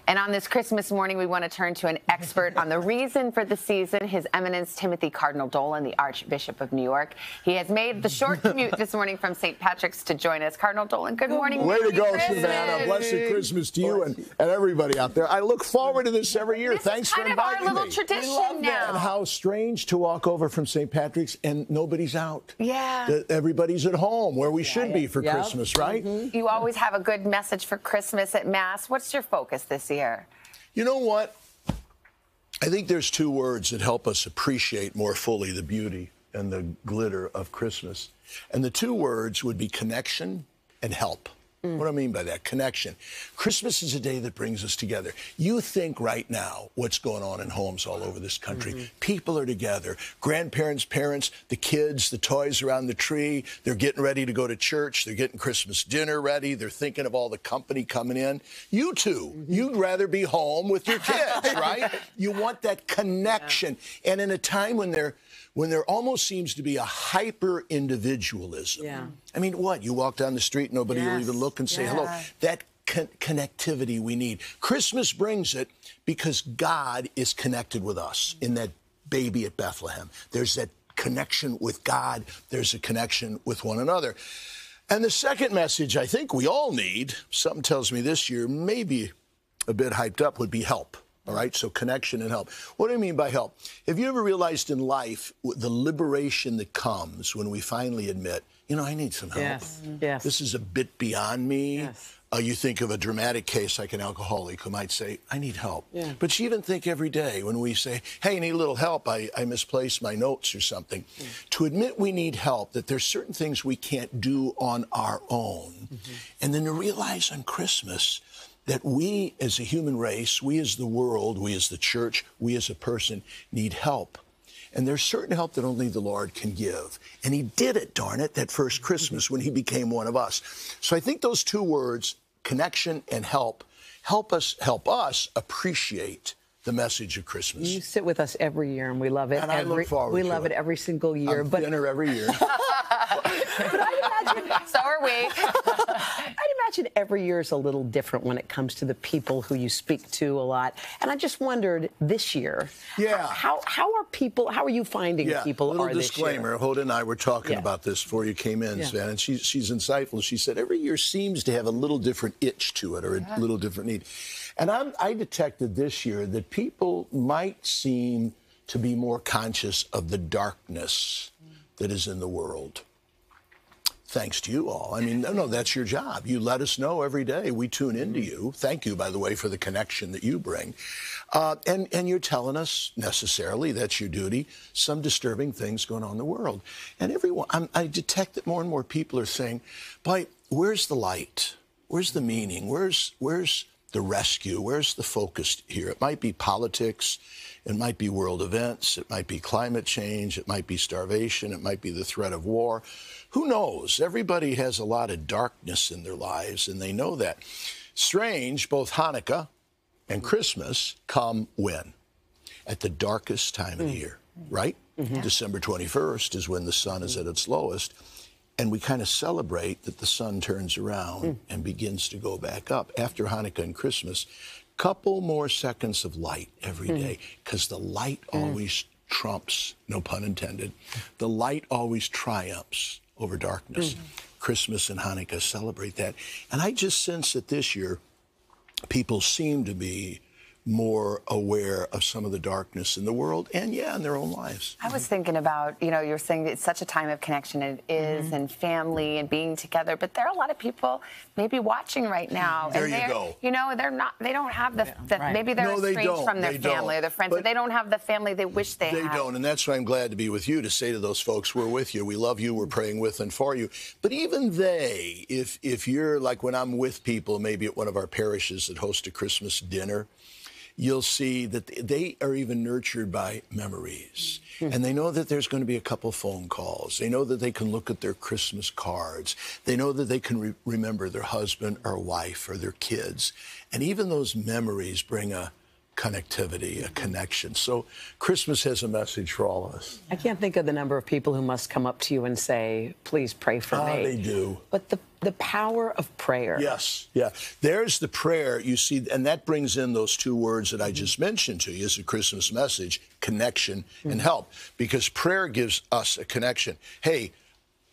And on this Christmas morning, we want to turn to an expert on the reason for the season, His Eminence Timothy Cardinal Dolan, the Archbishop of New York. He has made the short commute this morning from St. Patrick's to join us. Cardinal Dolan, good morning. Way to go, Savannah. Blessed Christmas to you and everybody out there. I look forward to this every year. Thanks for inviting me. It's kind of our little tradition now. And how strange to walk over from St. Patrick's and nobody's out. Yeah. Everybody's at home where we should be for Christmas, right? You always have a good message for Christmas at Mass. What's your focus this year? You know what? I think there's two words that help us appreciate more fully the beauty and the glitter of Christmas. And the two words would be connection and help. What do I mean by that? Connection. Christmas is a day that brings us together. You think right now what's going on in homes all over this country. People are together. Grandparents, parents, the kids, the toys around the tree. They're getting ready to go to church. They're getting Christmas dinner ready. They're thinking of all the company coming in. You too. You'd rather be home with your kids, right? You want that connection. And in a time when there almost seems to be a hyper-individualism. I mean, what? You walk down the street, nobody will even look and say hello. That connectivity we need. Christmas brings it because God is connected with us in that baby at Bethlehem. There's that connection with God. There's a connection with one another. And the second message I think we all need, something tells me this year, maybe a bit hyped up, would be help. All right, so connection and help. What do I mean by help? Have you ever realized in life the liberation that comes when we finally admit, you know, I need some help. Yes. This is a bit beyond me. You think of a dramatic case like an alcoholic who might say, I need help. But you even think every day when we say, hey, I need a little help, I misplaced my notes or something. To admit we need help, that there's certain things we can't do on our own. And then to realize on Christmas that we as a human race, we as the world, we as the church, we as a person need help. And there's certain help that only the Lord can give. And he did it, darn it, that first Christmas when he became one of us. So I think those two words, connection and help us appreciate the message of Christmas. You sit with us every year, and we love it. And I look forward to it. We love it every single year. But dinner every year. But I imagine, so are we. I'd imagine every year is a little different when it comes to the people who you speak to a lot. And I just wondered this year, how are you finding people little are this year? disclaimer, Hoda and I were talking about this before you came in, Savannah, and she's insightful. She said every year seems to have a little different itch to it or a little different need. And I detected this year that people might seem to be more conscious of the darkness that is in the world. Thanks to you all. I mean, no, that's your job. You let us know every day. We tune into you. Thank you, by the way, for the connection that you bring. And you're telling us, necessarily, that's your duty, some disturbing things going on in the world. And I detect that more and more people are saying, boy, where's the light? Where's the meaning? Where's the rescue? Where's the focus here? It might be politics. It might be world events. It might be climate change. It might be starvation. It might be the threat of war. Who knows? Everybody has a lot of darkness in their lives, and they know that. Strange, both Hanukkah and Christmas come when? At the darkest time of the year, right? December 21st is when the sun is at its lowest. And we kind of celebrate that the sun turns around and begins to go back up. After Hanukkah and Christmas, couple more seconds of light every day, because the light always trumps, no pun intended, the light always triumphs over darkness. Christmas and Hanukkah celebrate that. And I just sense that this year, people seem to be more aware of some of the darkness in the world and, in their own lives. I was thinking about, you know, you're saying it's such a time of connection, it is, and family and being together, but there are a lot of people maybe watching right now. There you go. You know, they don't have maybe they're estranged from their family or their friends, but they don't have the family they wish they had. They don't, and that's why I'm glad to be with you, to say to those folks, we're with you, we love you, we're praying with and for you. But even they, if you're like when I'm with people, maybe at one of our parishes that host a Christmas dinner, you'll see that they are even nurtured by memories. And they know that there's going to be a couple phone calls. They know that they can look at their Christmas cards. They know that they can remember their husband or wife or their kids. And even those memories bring a connectivity, a connection. So Christmas has a message for all of us. I can't think of the number of people who must come up to you and say, please pray for me. They do. But The power of prayer. Yes, yeah. There's the prayer, you see, and that brings in those two words that I just mentioned to you as a Christmas message, connection and help, because prayer gives us a connection. Hey,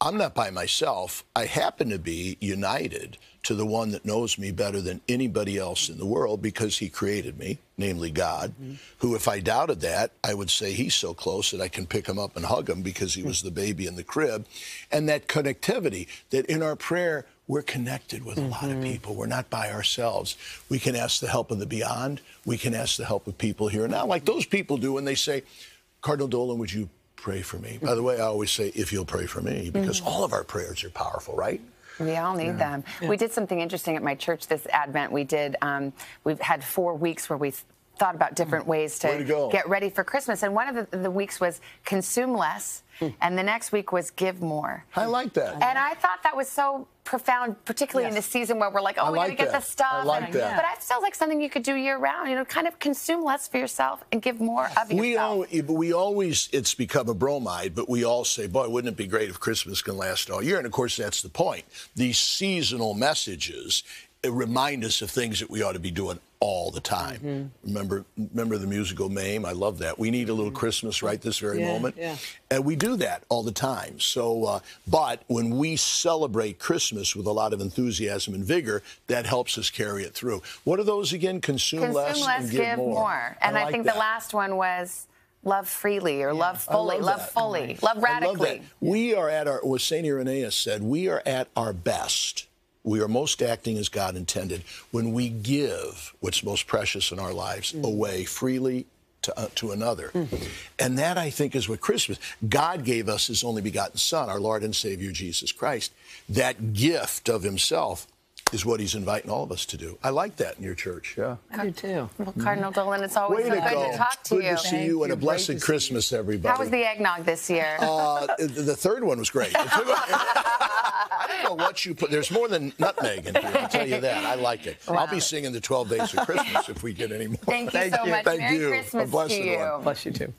I'm not by myself. I happen to be united to the one that knows me better than anybody else in the world because he created me, namely God, who, if I doubted that, I would say he's so close that I can pick him up and hug him because he was the baby in the crib. And that connectivity, that in our prayer, we're connected with a lot of people. We're not by ourselves. We can ask the help of the beyond. We can ask the help of people here and now, like those people do when they say, Cardinal Dolan, would you pray for me? By the way, I always say, if you'll pray for me, because all of our prayers are powerful, right? We all need them. We did something interesting at my church this Advent. We've had 4 weeks where we thought about different ways to get ready for Christmas. And one of the weeks was consume less, and the next week was give more. I like that. And I thought that was so profound, particularly in the season where we're like, oh, we got to get the stuff. I like that. But I feel like something you could do year round, you know, kind of consume less for yourself and give more of yourself. We always, it's become a bromide, but we all say, boy, wouldn't it be great if Christmas can last all year? And of course, that's the point. These seasonal messages remind us of things that we ought to be doing all the time. Remember the musical Mame? I love that. We need a little Christmas right this very moment. And we do that all the time. So, but when we celebrate Christmas with a lot of enthusiasm and vigor, that helps us carry it through. What are those again? Consume less and give more. And I think the last one was love freely or love fully, love fully, love radically. We are at our, what St. Irenaeus said, we are at our best. We are most acting as God intended when we give what's most precious in our lives away freely to another. And that, I think, is what Christmas, God gave us his only begotten Son, our Lord and Savior, Jesus Christ. That gift of himself is what he's inviting all of us to do. I like that in your church. Yeah, I do too. Well, Cardinal Dolan, it's always so good to talk to you. Good to see you, and a blessed Christmas, everybody. How was the eggnog this year? The third one was great. I don't know what you put. There's more than nutmeg in here, I'll tell you that. I like it. Wow. I'll be singing the 12 Days of Christmas if we get any more. Thank you so much. Thank Merry you. Christmas A blessed to you. one. Bless you too.